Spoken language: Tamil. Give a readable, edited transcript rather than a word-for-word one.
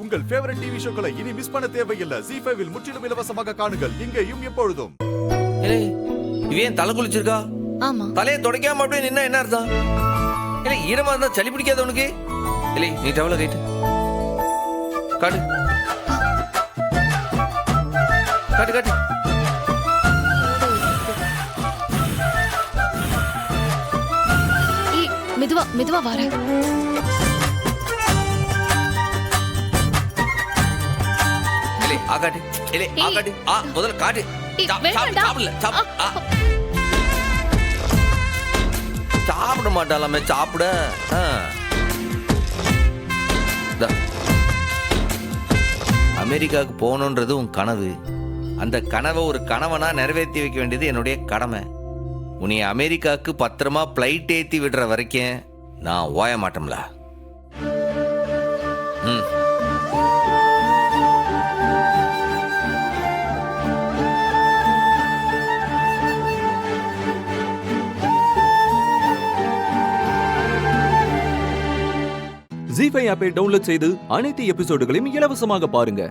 உங்கள் ஃபேவரட் டிவி ஷோக்களை இனி மிஸ் பண்ண தேவையில்லை. ஜீ5 இல் முற்றிலும் இலவசமாக காணுங்கள். இங்கேயும் எப்பொழுதும். இவன் தலை குளிச்சிருக்கா? ஆமா. தலையை துடைக்காம அப்படியே நின்னா என்ன அர்த்தம்? இல்ல ஈரமா இருந்தா சளி பிடிக்காத உனக்கு? இல்லை நீ டவல கைட்டு காட்டு காட்டு காட்டு. மெதுவா மெதுவா வார. இல்லை ஆகாட்டு இல்லை ஆகாட்டு. முதல்ல காட்டு. சாப்பிடல சாப்பிட மாட்டாளாமே. சாப்பிட அமெரிக்காவுக்கு போகணுன்றது உன் கனவு. அந்த கனவை ஒரு கணவனா நிறைவேற்றி வைக்க வேண்டியது என்னுடைய கடமை. உன்னை அமெரிக்காவுக்கு பத்திரமா பிளைட் ஏற்றி விடுற வரைக்கும் நான் ஓய மாட்டோம்ல. ஜீ5 ஆப்பை டவுன்லோட் செய்து அனைத்து எபிசோடுகளையும் இலவசமாக பாருங்க.